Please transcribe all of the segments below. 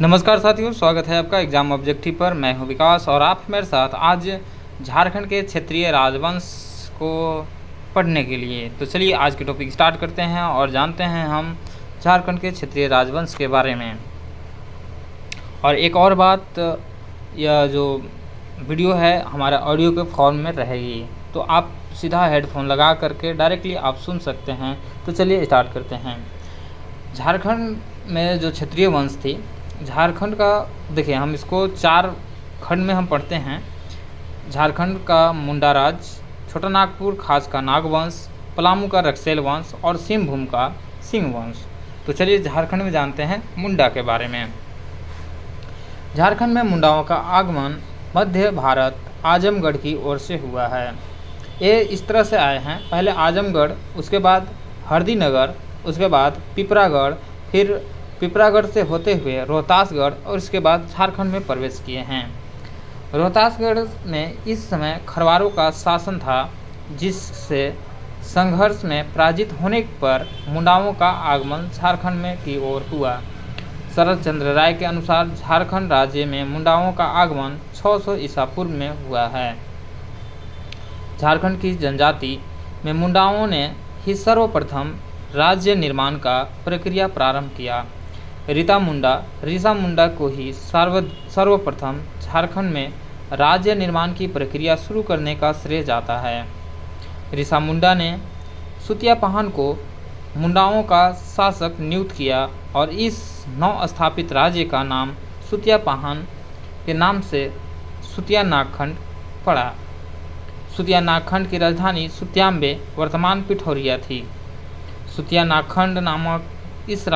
नमस्कार साथियों, स्वागत है आपका एग्जाम ऑब्जेक्टिव पर। मैं हूं विकास और आप मेरे साथ आज झारखंड के क्षेत्रीय राजवंश को पढ़ने के लिए। तो चलिए आज के टॉपिक स्टार्ट करते हैं और जानते हैं हम झारखंड के क्षेत्रीय राजवंश के बारे में। और एक और बात, यह जो वीडियो है हमारा ऑडियो के फॉर्म में रहेगी, तो आप सीधा हेडफोन लगा करके डायरेक्टली आप सुन सकते हैं। तो चलिए स्टार्ट करते हैं। झारखंड में जो क्षेत्रीय वंश थी, झारखंड का देखिए, हम इसको 4 खंड में हम पढ़ते हैं। झारखंड का मुंडा राज, छोटा नागपुर खास का नागवंश, पलामू का रक्सेल वंश और सिंहभूम का सिंह वंश। तो चलिए झारखंड में जानते हैं मुंडा के बारे में। झारखंड में मुंडाओं का आगमन मध्य भारत आजमगढ़ की ओर से हुआ है। ये इस तरह से आए हैं, पहले आजमगढ़, उसके बाद हरदीनगर, उसके बाद पिपरागढ़, फिर पिपरागढ़ से होते हुए रोहतासगढ़ और इसके बाद झारखंड में प्रवेश किए हैं। रोहतासगढ़ में इस समय खरवारों का शासन था, जिससे संघर्ष में पराजित होने पर मुंडाओं का आगमन झारखंड में की ओर हुआ। शरद चंद्र राय के अनुसार झारखंड राज्य में मुंडाओं का आगमन 600 ईसा पूर्व में हुआ है। झारखंड की जनजाति में मुंडाओं ने ही सर्वप्रथम राज्य निर्माण का प्रक्रिया प्रारंभ किया। रीसा मुंडा को ही सर्वप्रथम झारखंड में राज्य निर्माण की प्रक्रिया शुरू करने का श्रेय जाता है। रीसा मुंडा ने सुतियापहान को मुंडाओं का शासक नियुक्त किया और इस नव स्थापित राज्य का नाम सुतियापहान के नाम से सुतिया नागखंड पड़ा। सुतिया नागखंड की राजधानी सुत्याम्बे वर्तमान पिठौरिया थी। सुतिया नागखंड नामक इस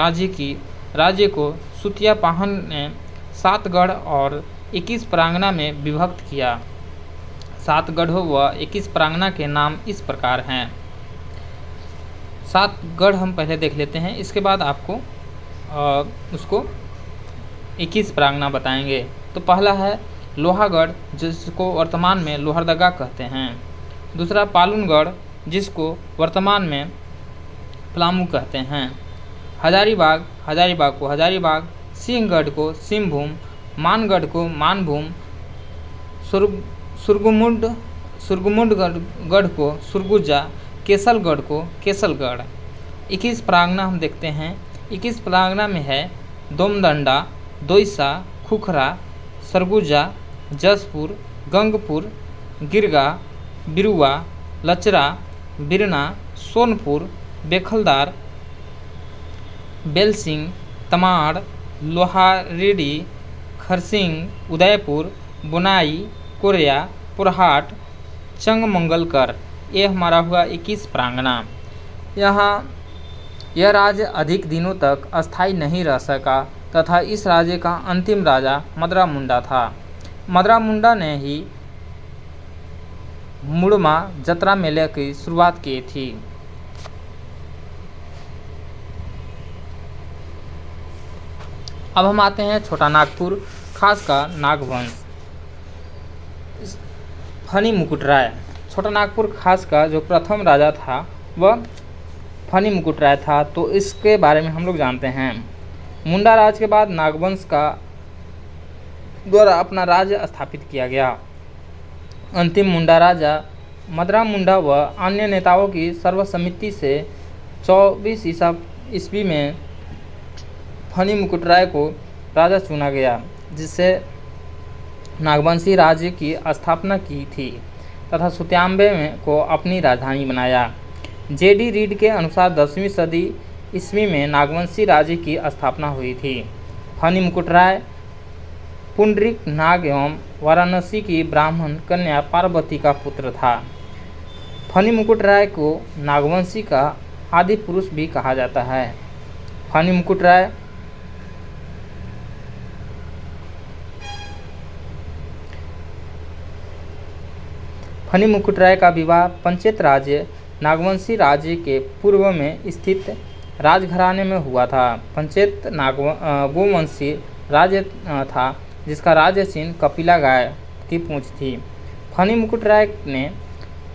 राज्य को सुतियापहान ने 7 गढ़ और 21 परांगना में विभक्त किया। 7 गढ़ों व 21 परांगना के नाम इस प्रकार हैं। 7 गढ़ हम पहले देख लेते हैं, इसके बाद आपको उसको 21 परांगना बताएंगे। तो पहला है लोहागढ़, जिसको वर्तमान में लोहरदगा कहते हैं। दूसरा पालूनगढ़, जिसको वर्तमान में पलामू कहते हैं। हजारीबाग को हजारीबाग, सिंहगढ़ को सिंहभूम, मानगढ़ को मानभूम, सुरगुमुंडगढ़ को सुरगुजा, केसलगढ़ को केसलगढ़। 21 परांगना हम देखते हैं। 21 परांगना में है दोमदंडा, दोईसा, खुखरा, सरगुजा, जसपुर, गंगपुर, गिरगा, बिरुआ, लचरा, बिरना, सोनपुर, बेखलदार, बेलसिंह, तमाड़, लोहारेडी, खरसिंग, उदयपुर, बुनाई, कोरिया, पुरहाट, चंगमंगलकर। ये हमारा हुआ 21 परांगना। यह राज्य अधिक दिनों तक अस्थायी नहीं रह सका तथा इस राज्य का अंतिम राजा मदरा मुंडा था। मदरा मुंडा ने ही मुड़मा जतरा मेले की शुरुआत की थी। अब हम आते हैं छोटा नागपुर खास का नागवंश। फनी मुकुट राय, छोटा नागपुर खास का जो प्रथम राजा था वह फनी मुकुट राय था। तो इसके बारे में हम लोग जानते हैं। मुंडा राज के बाद नागवंश का द्वारा अपना राज्य स्थापित किया गया। अंतिम मुंडा राजा मदरा मुंडा व अन्य नेताओं की सर्वसम्मति से 24 ईस्वी में फनी मुकुट राय को राजा चुना गया, जिससे नागवंशी राज्य की स्थापना की थी तथा सुत्याम्बे को अपनी राजधानी बनाया। जेडी रीड के अनुसार 10वीं सदी ईस्वी में नागवंशी राज्य की स्थापना हुई थी। फनी मुकुट राय पुंडरीक नाग एवं वाराणसी की ब्राह्मण कन्या पार्वती का पुत्र था। फनी मुकुट राय को नागवंशी का आदि पुरुष भी कहा जाता है। फनी मुकुट राय का विवाह पंचेत राज्य नागवंशी राज्य के पूर्व में स्थित राजघराने में हुआ था। पंचेत गोवंशी राज्य था, जिसका राज्य चिन्ह कपिला गाय की पूंछ थी। फनी मुकुट राय ने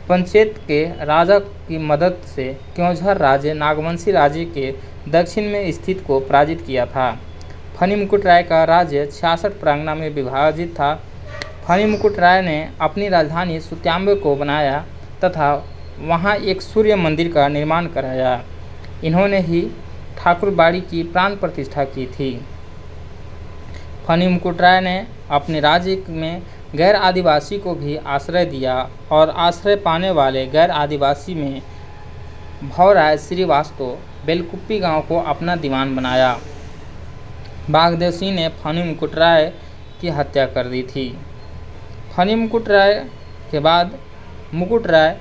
पंचेत के राजा की मदद से क्योंझर राज्य नागवंशी राज्य के दक्षिण में स्थित को पराजित किया था। फनी मुकुट राय का राज्य 66 परगना में विभाजित था। फनी मुकुट राय ने अपनी राजधानी सुत्यांबे को बनाया तथा वहां एक सूर्य मंदिर का निर्माण कराया। इन्होंने ही ठाकुरबाड़ी की प्राण प्रतिष्ठा की थी। फनी मुकुट राय ने अपने राज्य में गैर आदिवासी को भी आश्रय दिया और आश्रय पाने वाले गैर आदिवासी में भवराय श्रीवास्तव बेलकुप्पी गांव को अपना दीवान बनाया। बागदेव सिंह ने फनी मुकुट राय की हत्या कर दी थी। फनी मुकुट राय के बाद मुकुट राय,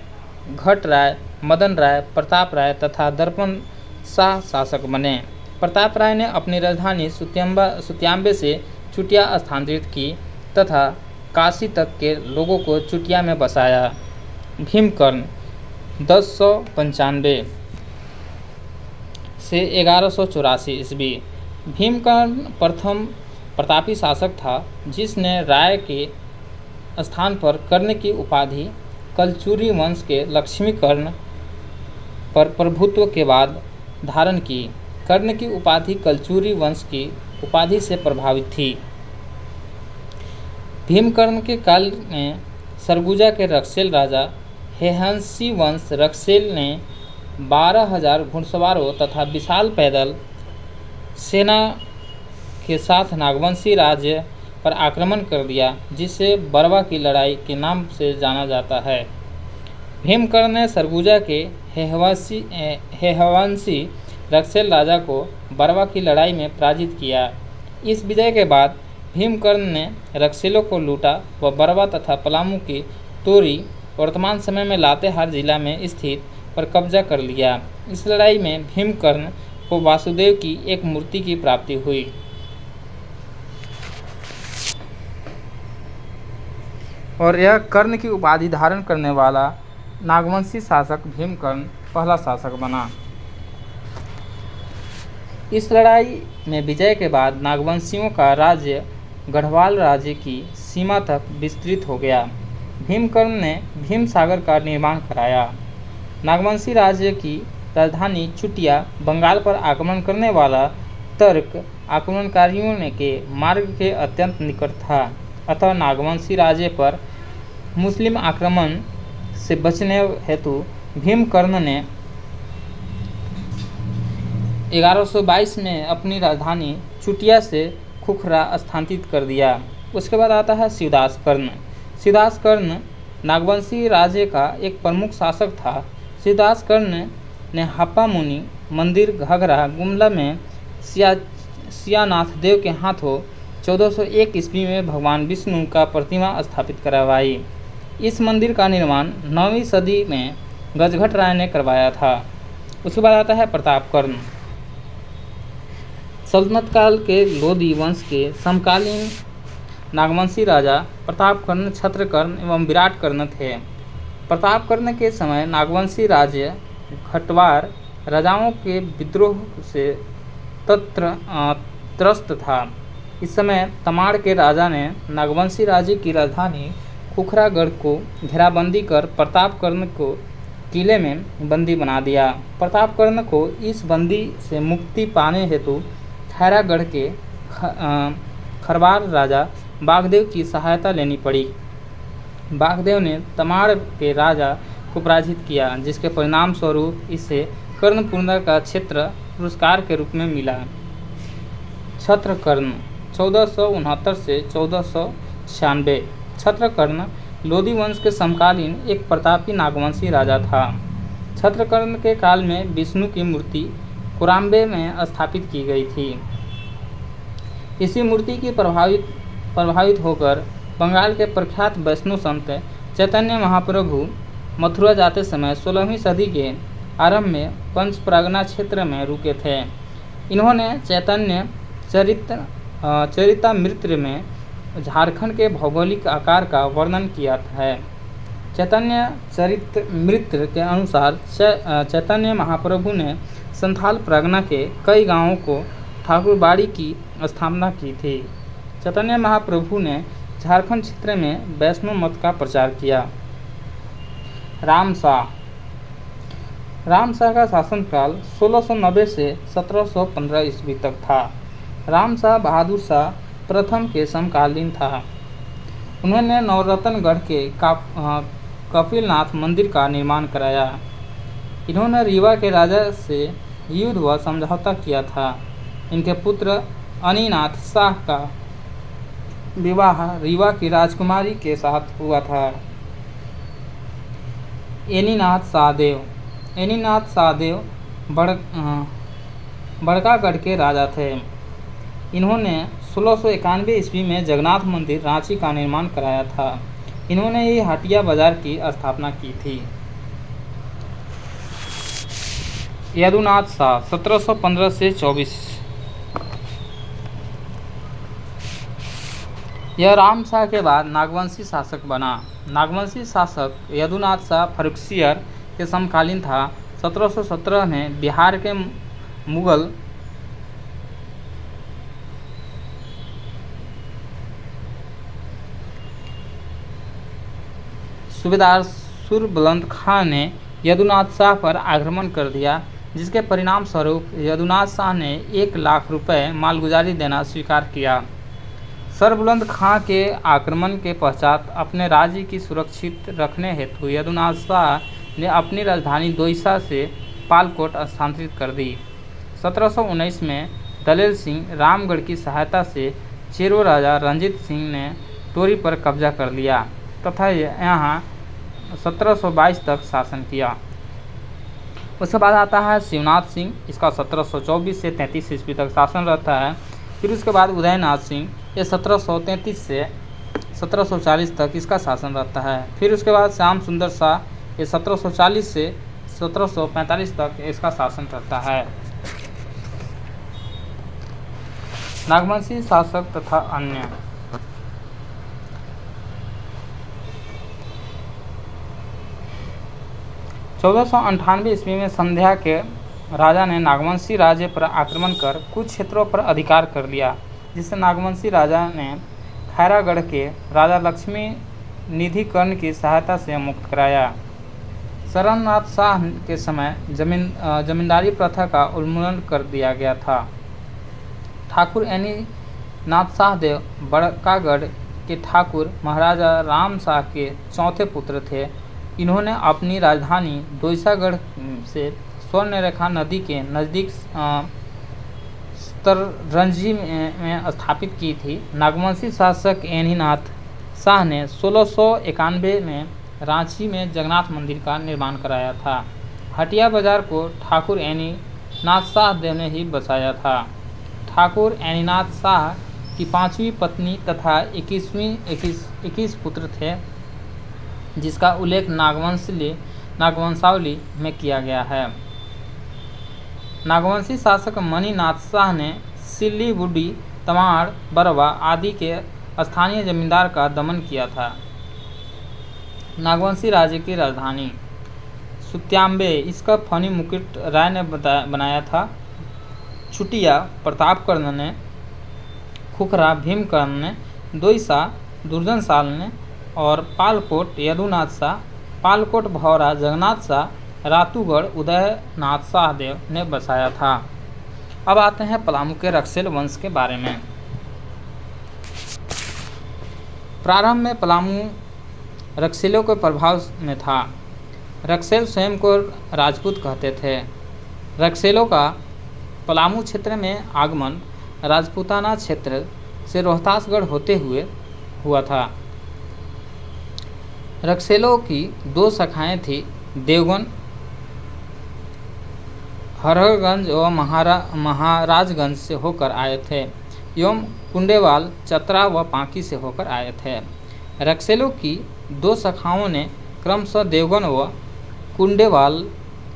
घट राय, मदन राय, प्रताप राय तथा दर्पण शाह शासक बने। प्रताप राय ने अपनी राजधानी सुत्यांबे से चुटिया स्थानांतरित की तथा काशी तक के लोगों को चुटिया में बसाया। भीमकर्ण 1095 से 1184 ईस्वी। भीमकर्ण प्रथम प्रतापी शासक था जिसने राय के स्थान पर कर्ण की उपाधि कलचुरी वंश के लक्ष्मीकर्ण पर प्रभुत्व के बाद धारण की। कर्ण की उपाधि कलचुरी वंश की उपाधि से प्रभावित थी। भीमकर्ण के काल में सरगुजा के रक्सेल राजा हेहंसी वंश रक्सेल ने 12,000 घुड़सवारों तथा विशाल पैदल सेना के साथ नागवंशी राज्य पर आक्रमण कर दिया, जिसे बरवा की लड़ाई के नाम से जाना जाता है। भीमकर्ण ने सरगुजा के हेहवंशी रक्सेल राजा को बरवा की लड़ाई में पराजित किया। इस विजय के बाद भीमकर्ण ने रक्सेलों को लूटा व बरवा तथा पलामू की तोरी वर्तमान समय में लातेहार जिला में स्थित पर कब्जा कर लिया। इस लड़ाई में भीमकर्ण को वासुदेव की एक मूर्ति की प्राप्ति हुई और यह कर्ण की उपाधि धारण करने वाला नागवंशी शासक भीमकर्ण पहला शासक बना। इस लड़ाई में विजय के बाद नागवंशियों का राज्य गढ़वाल राज्य की सीमा तक विस्तृत हो गया। भीमकर्ण ने भीम सागर का निर्माण कराया। नागवंशी राज्य की राजधानी चुटिया बंगाल पर आक्रमण करने वाला तर्क आक्रमणकारियों के मार्ग के अत्यंत निकट था, अतः नागवंशी राज्य पर मुस्लिम आक्रमण से बचने हेतु भीमकर्ण ने 1122 में अपनी राजधानी चुटिया से खुखरा स्थानांतरित कर दिया। उसके बाद आता है शिवदास कर्ण। शिवदास कर्ण नागवंशी राज्य का एक प्रमुख शासक था। शिवदास कर्ण ने हप्पा मुनि मंदिर घाघरा गुमला में सियानाथ देव के हाथों 1401 ईस्वी में भगवान विष्णु का प्रतिमा स्थापित करवाई। इस मंदिर का निर्माण 9वीं सदी में गजघट राय ने करवाया था। उसके बाद आता है प्रतापकर्ण। सल्तनत काल के लोधी वंश के समकालीन नागवंशी राजा प्रतापकर्ण, छत्रकर्ण एवं विराटकर्ण थे। प्रतापकर्ण के समय नागवंशी राज्य घटवार राजाओं के विद्रोह से त्रस्त था। इस समय तमाड़ के राजा ने नागवंशी राज्य की राजधानी खुखरागढ़ को घेराबंदी कर प्रतापकर्ण को किले में बंदी बना दिया। प्रतापकर्ण को इस बंदी से मुक्ति पाने हेतु खैरागढ़ के खरवार राजा बागदेव की सहायता लेनी पड़ी। बागदेव ने तमाड़ के राजा को पराजित किया, जिसके परिणाम स्वरूप इसे कर्णपूर्णा का क्षेत्र पुरस्कार के रूप में मिला। छत्रकर्ण 1469 से 1496। छत्रकर्ण लोधी वंश के समकालीन एक प्रतापी नागवंशी राजा था। छत्रकर्ण के काल में विष्णु की मूर्ति कुराम्बे में स्थापित की गई थी। इसी मूर्ति की प्रभावित होकर बंगाल के प्रख्यात वैष्णव संत चैतन्य महाप्रभु मथुरा जाते समय 16वीं सदी के आरंभ में पंचपरगना क्षेत्र में रुके थे। इन्होंने चैतन्य चरितामृत में झारखंड के भौगोलिक आकार का वर्णन किया है। चैतन्य चरितामृत के अनुसार चैतन्य महाप्रभु ने संथाल परगना के कई गांवों को ठाकुरबाड़ी की स्थापना की थी। चैतन्य महाप्रभु ने झारखंड क्षेत्र में वैष्णव मत का प्रचार किया। रामशाह का शासनकाल 1690 से 1715 ईस्वी तक था। राम शाह बहादुर शाह प्रथम के समकालीन था। उन्होंने नवरत्नगढ़ के कपिलनाथ मंदिर का निर्माण कराया। इन्होंने रीवा के राजा से युद्ध व समझौता किया था। इनके पुत्र अनीनाथ शाह का विवाह रीवा की राजकुमारी के साथ हुआ था। एनीनाथ शाहदेव बड़कागढ़ के राजा थे। इन्होंने 1691 ईस्वी में जगन्नाथ मंदिर रांची का निर्माण कराया था। इन्होंने ही हटिया बाजार की स्थापना की थी। यदुनाथ शाह 1715 से 24। यह राम शाह के बाद नागवंशी शासक बना। नागवंशी शासक यदुनाथ शाह फर्रुखसियर के समकालीन था। 1717 में बिहार के मुगल सूबेदार सुरबुलंद खां ने यदुनाथ शाह पर आक्रमण कर दिया, जिसके परिणाम स्वरूप यदुनाथ शाह ने 1 लाख रुपए मालगुजारी देना स्वीकार किया। सरबुलंद खां के आक्रमण के पश्चात अपने राज्य की सुरक्षित रखने हेतु यदुनाथ शाह ने अपनी राजधानी दोईसा से पालकोट स्थानांतरित कर दी। 1719 में दलेल सिंह रामगढ़ की सहायता से चेरो राजा रंजीत सिंह ने टोरी पर कब्जा कर लिया तथा यहाँ 1722 तक शासन किया। उसके बाद आता है शिवनाथ सिंह, इसका 1724 से 33 ईस्वी तक शासन रहता है। फिर उसके बाद उदयनाथ सिंह, ये 1733 से 1740 तक इसका शासन रहता है। फिर उसके बाद श्याम सुंदर शाह, ये 1740 से 1745 तक इसका शासन रहता है। नागवंशी शासक तथा अन्य। चौदह ईस्वी में संध्या के राजा ने नागवंशी राज्य पर आक्रमण कर कुछ क्षेत्रों पर अधिकार कर लिया, जिससे नागवंशी राजा ने खैरागढ़ के राजा लक्ष्मी निधिकर्ण की सहायता से मुक्त कराया। शरणनाथ शाह के समय जमींदारी प्रथा का उन्मूलन कर दिया गया था। ठाकुर एनीनाथ शाहदेव बड़कागढ़ के ठाकुर महाराजा राम शाह के चौथे पुत्र थे। इन्होंने अपनी राजधानी दोईसागढ़ से स्वर्णरेखा नदी के नज़दीक तररंजी में स्थापित की थी। नागवंशी शासक एनीनाथ शाह ने 1691 में रांची में जगन्नाथ मंदिर का निर्माण कराया था। हटिया बाजार को ठाकुर एनीनाथ शाहदेव ने ही बसाया था। ठाकुर एनीनाथ शाह की 5वीं पत्नी तथा 21 पुत्र थे, जिसका उल्लेख नागवंशावली में किया गया है। नागवंशी शासक मणिनाथ शाह ने सिल्ली, बुड्डी, तमाड़, बरवा आदि के स्थानीय जमींदार का दमन किया था। नागवंशी राज्य की राजधानी सुत्याम्बे, इसका फनी मुकुट राय ने बनाया था। छुटिया प्रतापकर्ण ने, खुखरा भीमकर्ण ने, दोईसा दुर्जनशाल ने और पालकोट यदुनाथ शाह, पालकोट भौरा जगन्नाथ शाह, रातूगढ़ उदयनाथ शाहदेव ने बसाया था। अब आते हैं पलामू के रक्सेल वंश के बारे में। प्रारंभ में पलामू रक्सेलों के प्रभाव में था। रक्सेल स्वयं को राजपूत कहते थे। रक्सेलों का पलामू क्षेत्र में आगमन राजपूताना क्षेत्र से रोहतासगढ़ होते हुए हुआ था। रक्सेलों की 2 शाखाएं थी, देवगन, हरहरगंज व महाराजगंज से होकर आए थे एवं कुंडेवाल, चतरा व पांकी से होकर आए थे। रक्सेलों की 2 शाखाओं ने क्रमशः देवगन व कुंडेवाल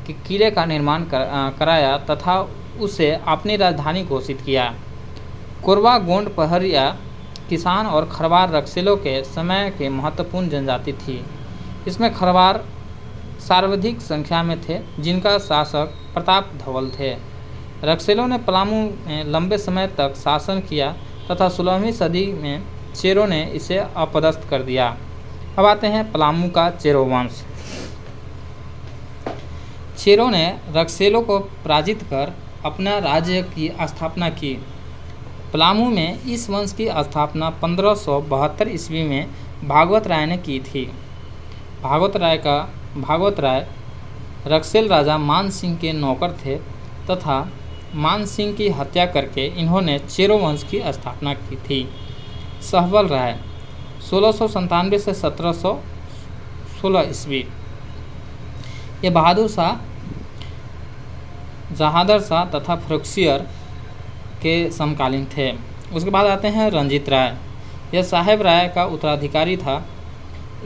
के किले का निर्माण कराया तथा उसे अपनी राजधानी घोषित किया। कोरबा, गोंड, पहरिया, किसान और खरवार रक्सेलों के समय के महत्वपूर्ण जनजाति थी। इसमें खरवार सर्वाधिक संख्या में थे, जिनका शासक प्रताप धवल थे। रक्सेलों ने पलामू में लंबे समय तक शासन किया तथा 16वीं सदी में चेरों ने इसे अपदस्थ कर दिया। अब आते हैं पलामू का चेरो वंश। चेरों ने रक्सेलों को पराजित कर अपना राज्य की स्थापना की। पलामू में इस वंश की स्थापना 1572 ईस्वी में भागवत राय ने की थी। भागवत राय रक्सेल राजा मान सिंह के नौकर थे तथा मान सिंह की हत्या करके इन्होंने चेरो वंश की स्थापना की थी। सहबल राय 1697 से 1716 ईस्वी, ये बहादुर शाह, जहादर शाह तथा फरुखसियर के समकालीन थे। उसके बाद आते हैं रंजीत राय। यह साहेब राय का उत्तराधिकारी था।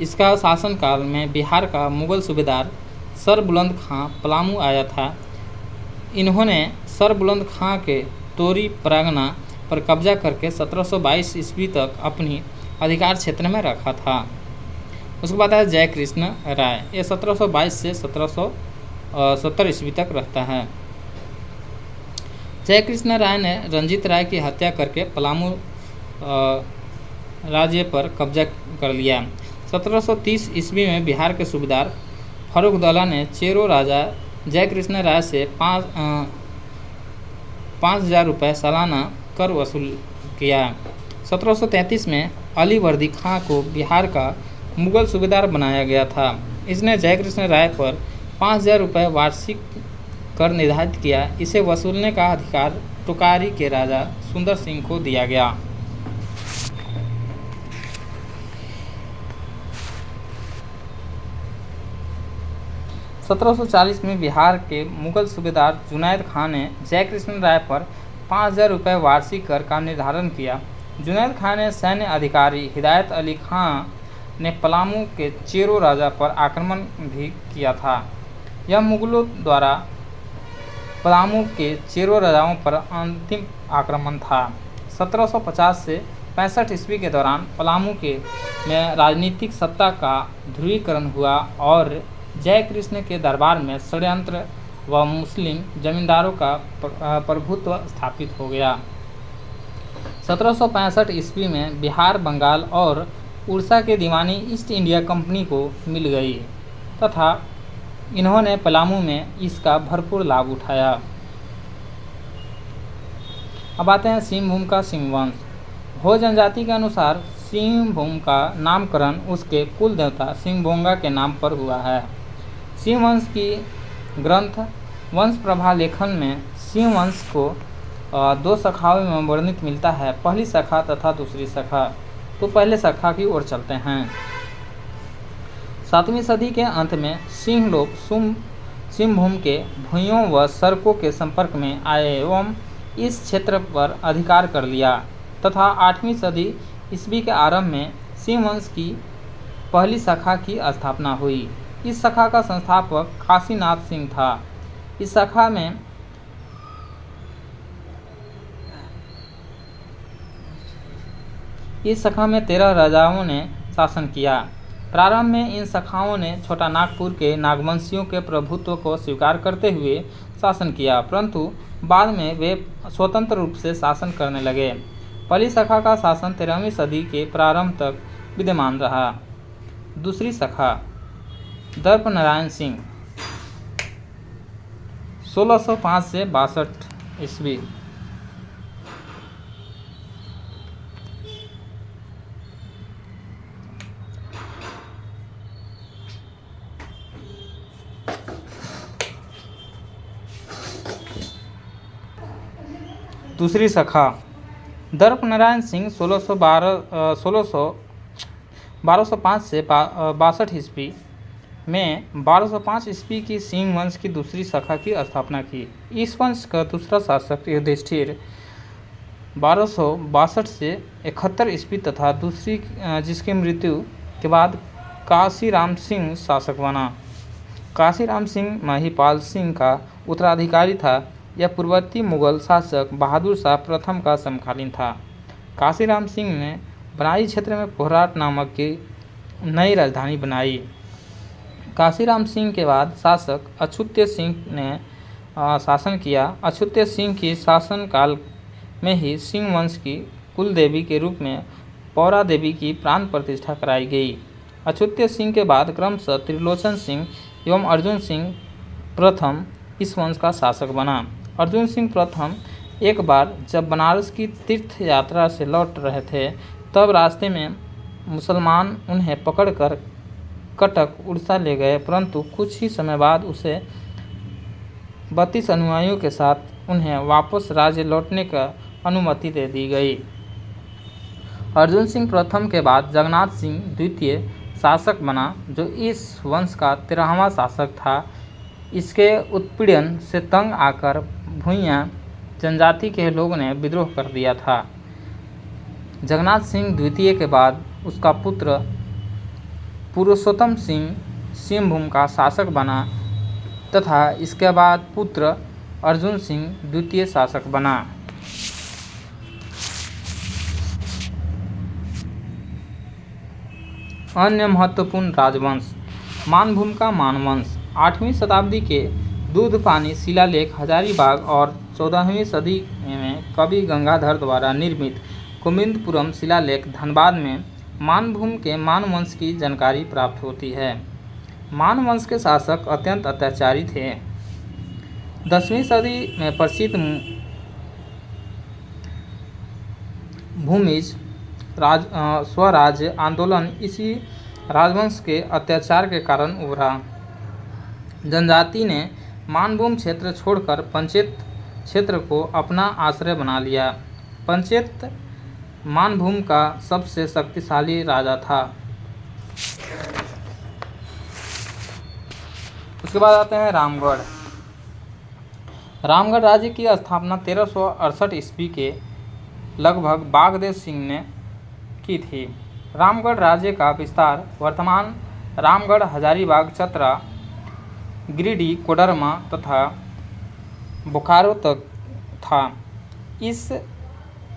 इसका शासनकाल में बिहार का मुगल सूबेदार सर बुलंद खां पलामू आया था। इन्होंने सर बुलंद खां के तोरी परगना पर कब्जा करके 1722 ईस्वी तक अपनी अधिकार क्षेत्र में रखा था। उसके बाद है जय कृष्ण राय। ये 1722 से 1770 ईस्वी तक रहता है। जय कृष्ण राय ने रंजीत राय की हत्या करके पलामू राज्य पर कब्जा कर लिया। 1730 ईस्वी में बिहार के सूबेदार फर्रुखदौला ने चेरो राजा जय कृष्ण राय से 5,000 रुपये सालाना कर वसूल किया। 1733 में अली वर्दी खां को बिहार का मुगल सूबेदार बनाया गया था। इसने जय कृष्ण राय पर 5,000 रुपये वार्षिक कर निर्धारित किया। इसे वसूलने का अधिकार टुकारी के राजा सुंदर सिंह को दिया गया। (1740) में बिहार के मुगल सूबेदार जुनैद खान ने जय कृष्ण राय पर 5,000 रुपये वार्षिक कर का निर्धारण किया। जुनैद खान ने सैन्य अधिकारी हिदायत अली खां ने पलामू के चेरो राजा पर आक्रमण भी किया था। यह मुगलों द्वारा पलामू के चेरो राजाओं पर अंतिम आक्रमण था। 1750 से 65 ईस्वी के दौरान पलामू में राजनीतिक सत्ता का ध्रुवीकरण हुआ और जय कृष्ण के दरबार में षड्यंत्र व मुस्लिम जमींदारों का प्रभुत्व स्थापित हो गया। 1765 ईस्वी में बिहार, बंगाल और उड़ीसा के दीवानी ईस्ट इंडिया कंपनी को मिल गई तथा इन्होंने पलामू में इसका भरपूर लाभ उठाया। अब आते हैं सिंहभूम का सिंह वंश। हो जनजाति के अनुसार सिंहभूम का नामकरण उसके कुल देवता सिंहभोंगा के नाम पर हुआ है। सिंह वंश की ग्रंथ वंश प्रभा लेखन में सिंह वंश को 2 शाखाओं में वर्णित मिलता है, पहली शाखा तथा दूसरी शाखा। तो पहले शाखा की ओर चलते हैं। 7वीं सदी के अंत में सिंह लोग सिंहभूम के भूइयों व सड़कों के संपर्क में आए एवं इस क्षेत्र पर अधिकार कर लिया तथा 8वीं सदी ईस्वी के आरंभ में सिंह वंश की पहली शाखा की स्थापना हुई। इस शाखा का संस्थापक काशीनाथ सिंह था। इस शाखा में 13 राजाओं ने शासन किया। प्रारंभ में इन शाखाओं ने छोटा नागपुर के नागवंशियों के प्रभुत्व को स्वीकार करते हुए शासन किया, परंतु बाद में वे स्वतंत्र रूप से शासन करने लगे। पहली शाखा का शासन 13वीं सदी के प्रारंभ तक विद्यमान रहा। दूसरी शाखा दर्प नारायण सिंह 1605 से 62 ईस्वी। दूसरी शाखा दर्प नारायण सिंह 1205 से 62 ईस्वी में 1205 ईस्वी की सिंह वंश की दूसरी शाखा की स्थापना की। इस वंश का दूसरा शासक युधिष्ठिर 1262 से 71 ईस्वी तथा दूसरी जिसकी मृत्यु के बाद काशीराम सिंह शासक बना। काशीराम सिंह महिपाल सिंह का उत्तराधिकारी था। यह पूर्ववर्ती मुगल शासक बहादुर शाह प्रथम का समकालीन था। काशीराम सिंह ने बनाई क्षेत्र में पोहराट नामक की नई राजधानी बनाई। काशीराम सिंह के बाद शासक अछूत्य सिंह ने शासन किया। अछूत्य सिंह की शासनकाल में ही सिंह वंश की कुल देवी के रूप में पौरा देवी की प्राण प्रतिष्ठा कराई गई। अछूत्य सिंह के बाद क्रमशः त्रिलोचन सिंह एवं अर्जुन सिंह प्रथम इस वंश का शासक बना। अर्जुन सिंह प्रथम एक बार जब बनारस की तीर्थ यात्रा से लौट रहे थे, तब रास्ते में मुसलमान उन्हें पकड़कर कटक उड़ीसा ले गए, परंतु कुछ ही समय बाद उसे 32 अनुयायियों के साथ उन्हें वापस राज्य लौटने का अनुमति दे दी गई। अर्जुन सिंह प्रथम के बाद जगन्नाथ सिंह द्वितीय शासक बना, जो इस वंश का 13वां शासक था। इसके उत्पीड़न से तंग आकर भूइयां जनजाति के लोगों ने विद्रोह कर दिया था। जगन्नाथ सिंह द्वितीय के बाद उसका पुत्र पुरुषोत्तम सिंह सिंहभूम का शासक बना तथा इसके बाद पुत्र अर्जुन सिंह द्वितीय शासक बना। अन्य महत्वपूर्ण राजवंश। मानभूम का मानवंश 8वीं शताब्दी के दूधपानी शिलालेख हजारीबाग और 14वीं सदी में कवि गंगाधर द्वारा निर्मित गोविंदपुरम शिलालेख धनबाद में मानभूम के मानवंश की जानकारी प्राप्त होती है। मानवंश के शासक अत्यंत अत्याचारी थे। 10वीं सदी में प्रसिद्ध भूमिज स्वराज्य आंदोलन इसी राजवंश के अत्याचार के कारण उभरा। जनजाति ने मानभूम क्षेत्र छोड़कर पंचेत क्षेत्र को अपना आश्रय बना लिया। पंचेत मानभूम का सबसे शक्तिशाली राजा था। उसके बाद आते हैं रामगढ़। रामगढ़ राज्य की स्थापना 1368 ईस्वी के लगभग बागदेव सिंह ने की थी। रामगढ़ राज्य का विस्तार वर्तमान रामगढ़, हजारीबाग, चतरा, गिरिडीह, कोडरमा तथा बोकारो तक था। इस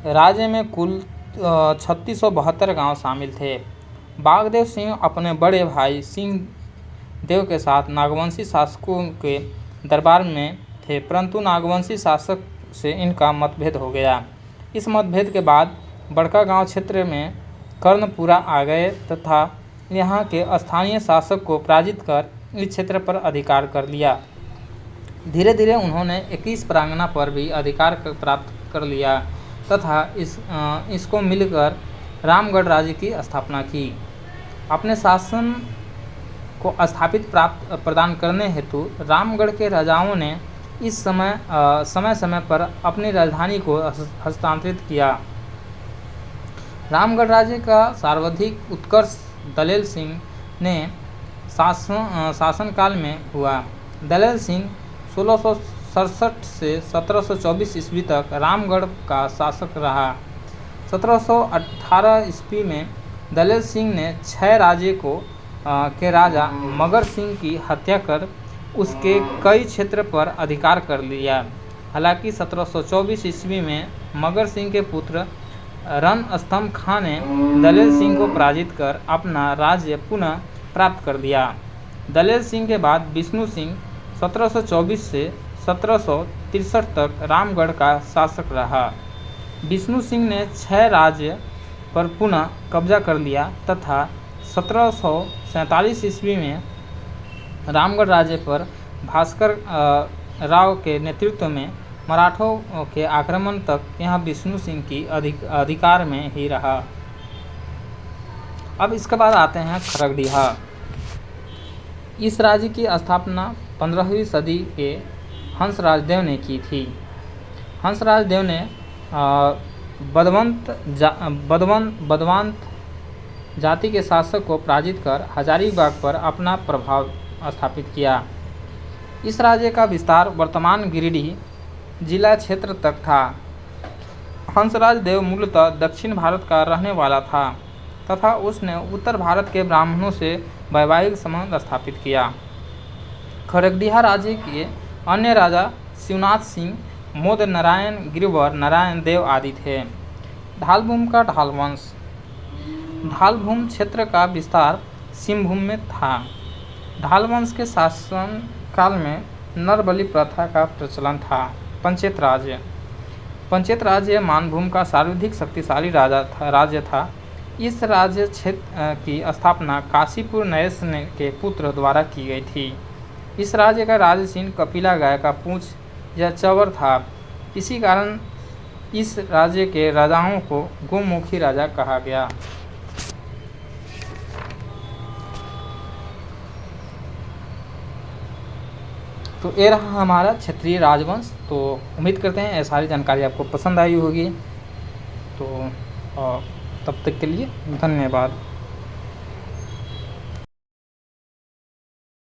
राज्य में कुल 3672 गांव शामिल थे। बागदेव सिंह अपने बड़े भाई सिंह देव के साथ नागवंशी शासकों के दरबार में थे, परंतु नागवंशी शासक से इनका मतभेद हो गया। इस मतभेद के बाद बड़का गांव क्षेत्र में कर्णपुरा आ गए तथा यहाँ के स्थानीय शासक को पराजित कर इस क्षेत्र पर अधिकार कर लिया। धीरे धीरे उन्होंने 21 प्रांगणा पर भी अधिकार प्राप्त कर लिया तथा इसको मिलकर रामगढ़ राज्य की स्थापना की। अपने शासन को स्थापित प्रदान करने हेतु रामगढ़ के राजाओं ने इस समय पर अपनी राजधानी को हस्तांतरित किया। रामगढ़ राज्य का सर्वाधिक उत्कर्ष दलेल सिंह ने शासनकाल में हुआ। दलेल सिंह 1667 से 1724 ईस्वी तक रामगढ़ का शासक रहा। 1718 ईस्वी में दलेल सिंह ने 6 राज्य के राजा मगर सिंह की हत्या कर उसके कई क्षेत्र पर अधिकार कर लिया। हालांकि 1724 ईस्वी में मगर सिंह के पुत्र रणस्तंभ खां ने दलेल सिंह को पराजित कर अपना राज्य पुनः प्राप्त कर लिया। दलेल सिंह के बाद विष्णु सिंह 1724 से 1763 तक रामगढ़ का शासक रहा। विष्णु सिंह ने 6 राज्य पर पुनः कब्जा कर लिया तथा 1747 ईस्वी में रामगढ़ राज्य पर भास्कर राव के नेतृत्व में मराठों के आक्रमण तक यह विष्णु सिंह की अधिकार में ही रहा। अब इसके बाद आते हैं खरगडीहा। इस राज्य की स्थापना 15वीं सदी के हंसराज देव ने की थी। हंसराज देव ने बदवंत जाति के शासक को पराजित कर हजारीबाग पर अपना प्रभाव स्थापित किया। इस राज्य का विस्तार वर्तमान गिरिडीह जिला क्षेत्र तक था। हंसराज देव मूलतः दक्षिण भारत का रहने वाला था तथा उसने उत्तर भारत के ब्राह्मणों से वैवाहिक संबंध स्थापित किया। खरगडीहा राज्य के अन्य राजा शिवनाथ सिंह, मोद नारायण, गिरिवर नारायण देव आदि थे। ढालभूम का ढालवंश। ढालभूम क्षेत्र का विस्तार सिंहभूम में था। ढालवंश के शासन काल में नरबलि प्रथा का प्रचलन था। पंचेत राज्य मानभूम का सर्वाधिक शक्तिशाली राज्य था। इस राज्य क्षेत्र की स्थापना काशीपुर नरेश के पुत्र द्वारा की गई थी। इस राज्य का राजचिन्ह कपिला गाय का पूंछ या चवर था। इसी कारण इस राज्य के राजाओं को गोमुखी राजा कहा गया। तो ये रहा हमारा क्षत्रिय राजवंश। तो उम्मीद करते हैं ये सारी जानकारी आपको पसंद आई होगी। तो तब तक के लिए धन्यवाद।